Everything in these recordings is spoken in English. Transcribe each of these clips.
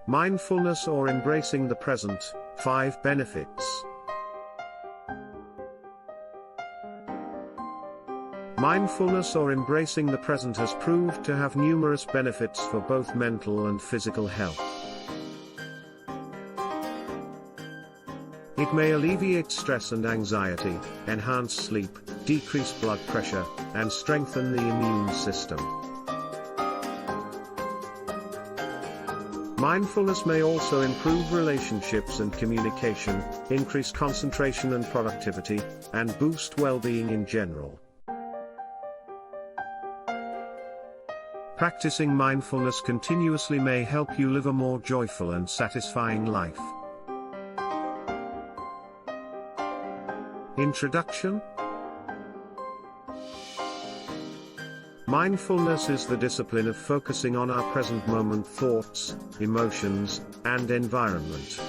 Mindfulness or embracing the present, 5 benefits. Mindfulness or embracing the present has proved to have numerous benefits for both mental and physical health. It may alleviate stress and anxiety, enhance sleep, decrease blood pressure, and strengthen the immune system. Mindfulness may also improve relationships and communication, increase concentration and productivity, and boost well-being in general. Practicing mindfulness continuously may help you live a more joyful and satisfying life. Introduction. Mindfulness is the discipline of focusing on our present moment thoughts, emotions, and environment.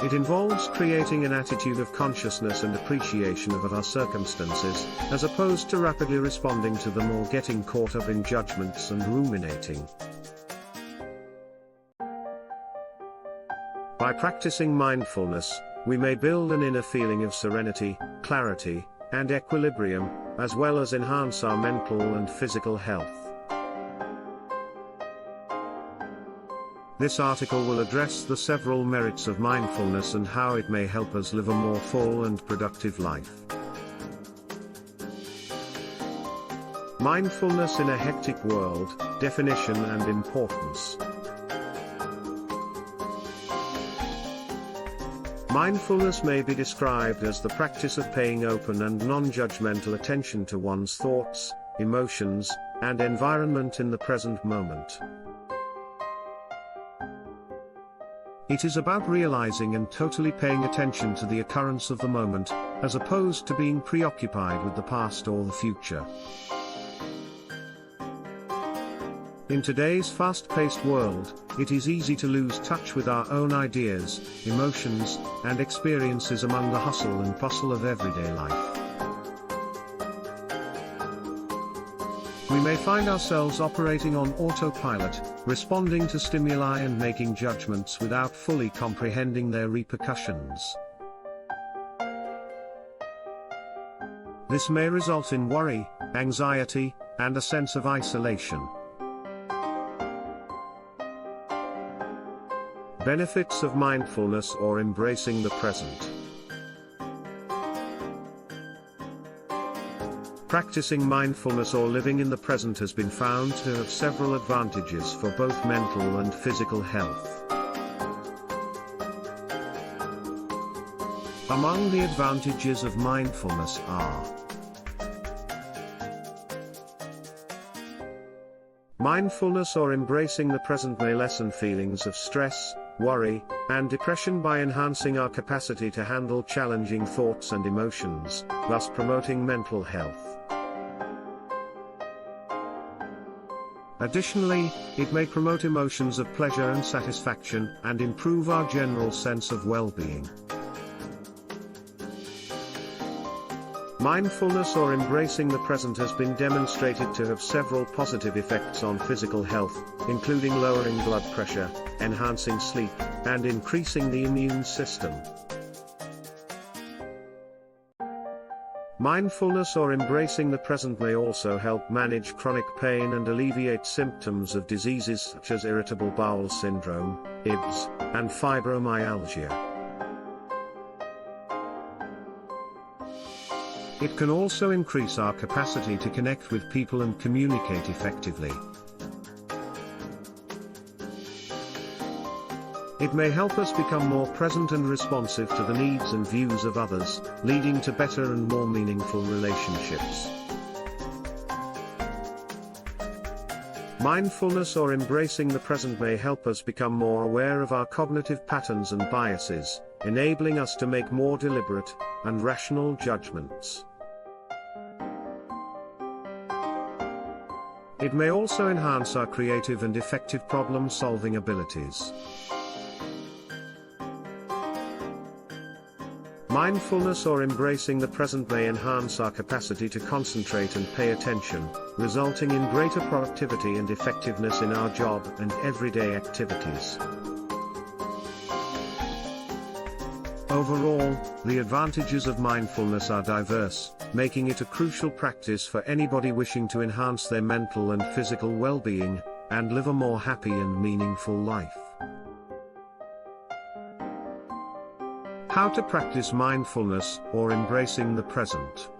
It involves creating an attitude of consciousness and appreciation of our circumstances, as opposed to rapidly responding to them or getting caught up in judgments and ruminating. By practicing mindfulness, we may build an inner feeling of serenity, clarity, and equilibrium, as well as enhance our mental and physical health. This article will address the several merits of mindfulness and how it may help us live a more full and productive life. Mindfulness in a hectic world, definition and importance. Mindfulness may be described as the practice of paying open and non-judgmental attention to one's thoughts, emotions, and environment in the present moment. It is about realizing and totally paying attention to the occurrence of the moment, as opposed to being preoccupied with the past or the future. In today's fast-paced world, it is easy to lose touch with our own ideas, emotions, and experiences among the hustle and bustle of everyday life. We may find ourselves operating on autopilot, responding to stimuli and making judgments without fully comprehending their repercussions. This may result in worry, anxiety, and a sense of isolation. Benefits of mindfulness or embracing the present. Practicing mindfulness or living in the present has been found to have several advantages for both mental and physical health. Among the advantages of mindfulness are: mindfulness or embracing the present may lessen feelings of stress, worry, and depression by enhancing our capacity to handle challenging thoughts and emotions, thus promoting mental health. Additionally, it may promote emotions of pleasure and satisfaction and improve our general sense of well-being. Mindfulness or embracing the present has been demonstrated to have several positive effects on physical health, including lowering blood pressure, enhancing sleep, and increasing the immune system. Mindfulness or embracing the present may also help manage chronic pain and alleviate symptoms of diseases such as irritable bowel syndrome, IBS, and fibromyalgia. It can also increase our capacity to connect with people and communicate effectively. It may help us become more present and responsive to the needs and views of others, leading to better and more meaningful relationships. Mindfulness or embracing the present may help us become more aware of our cognitive patterns and biases, enabling us to make more deliberate and rational judgments. It may also enhance our creative and effective problem-solving abilities. Mindfulness or embracing the present may enhance our capacity to concentrate and pay attention, resulting in greater productivity and effectiveness in our job and everyday activities. Overall, the advantages of mindfulness are diverse, making it a crucial practice for anybody wishing to enhance their mental and physical well-being, and live a more happy and meaningful life. How to practice mindfulness, or embracing the present.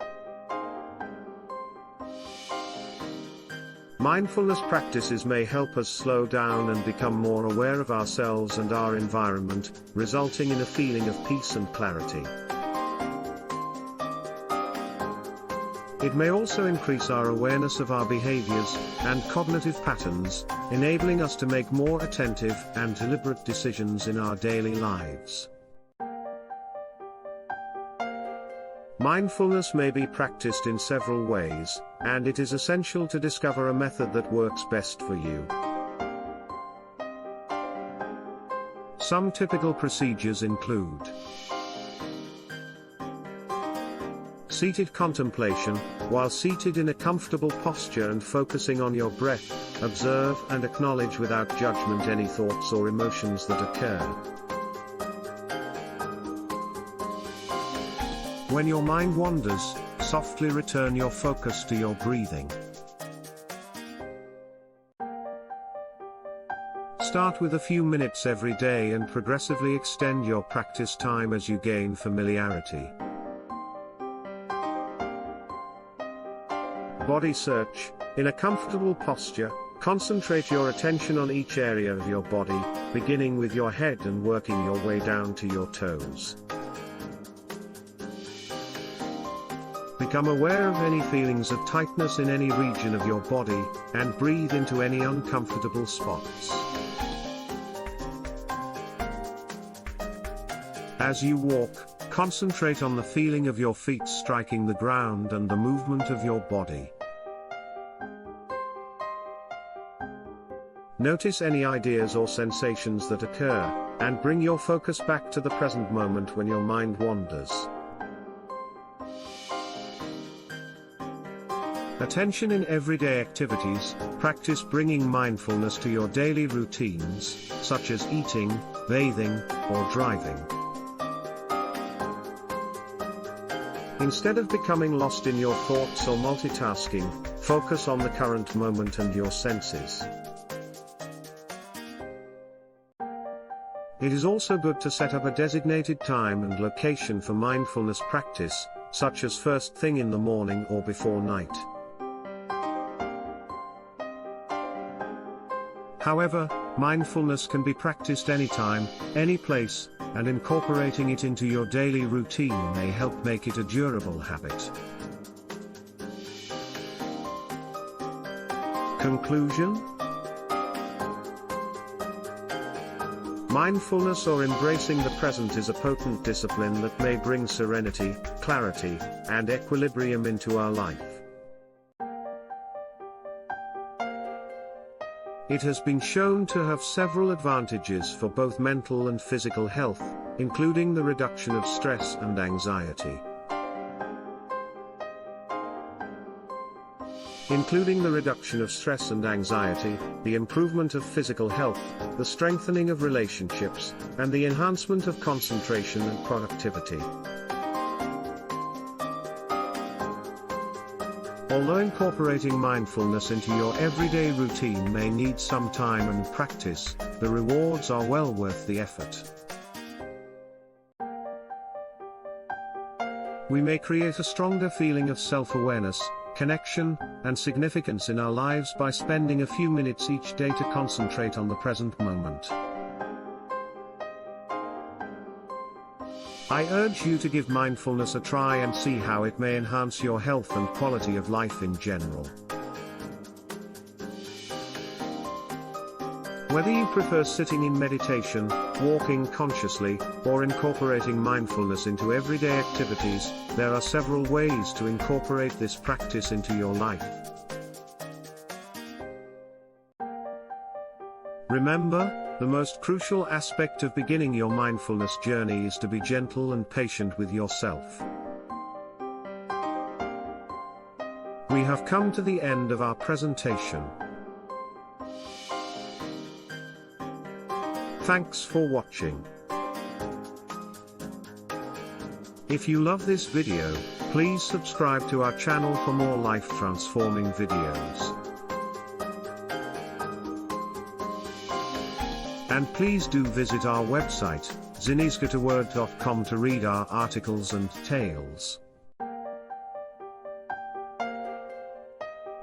Mindfulness practices may help us slow down and become more aware of ourselves and our environment, resulting in a feeling of peace and clarity. It may also increase our awareness of our behaviors and cognitive patterns, enabling us to make more attentive and deliberate decisions in our daily lives. Mindfulness may be practiced in several ways, and it is essential to discover a method that works best for you. Some typical procedures include seated contemplation. While seated in a comfortable posture and focusing on your breath, observe and acknowledge without judgment any thoughts or emotions that occur. When your mind wanders, softly return your focus to your breathing. Start with a few minutes every day and progressively extend your practice time as you gain familiarity. Body search. In a comfortable posture, concentrate your attention on each area of your body, beginning with your head and working your way down to your toes. Become aware of any feelings of tightness in any region of your body, and breathe into any uncomfortable spots. As you walk, concentrate on the feeling of your feet striking the ground and the movement of your body. Notice any ideas or sensations that occur, and bring your focus back to the present moment when your mind wanders. Attention in everyday activities. Practice bringing mindfulness to your daily routines, such as eating, bathing, or driving. Instead of becoming lost in your thoughts or multitasking, focus on the current moment and your senses. It is also good to set up a designated time and location for mindfulness practice, such as first thing in the morning or before night. However, mindfulness can be practiced anytime, any place, and incorporating it into your daily routine may help make it a durable habit. Conclusion? Mindfulness or embracing the present is a potent discipline that may bring serenity, clarity, and equilibrium into our life. It has been shown to have several advantages for both mental and physical health, including the reduction of stress and anxiety. Including the reduction of stress and anxiety, the improvement of physical health, the strengthening of relationships, and the enhancement of concentration and productivity. Although incorporating mindfulness into your everyday routine may need some time and practice, the rewards are well worth the effort. We may create a stronger feeling of self-awareness, connection, and significance in our lives by spending a few minutes each day to concentrate on the present moment. I urge you to give mindfulness a try and see how it may enhance your health and quality of life in general. Whether you prefer sitting in meditation, walking consciously, or incorporating mindfulness into everyday activities, there are several ways to incorporate this practice into your life. Remember, The most crucial aspect of beginning your mindfulness journey is to be gentle and patient with yourself. We have come to the end of our presentation. Thanks for watching. If you love this video, please subscribe to our channel for more life-transforming videos. And please do visit our website, zinizgataword.com, to read our articles and tales.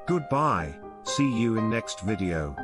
Goodbye, see you in next video.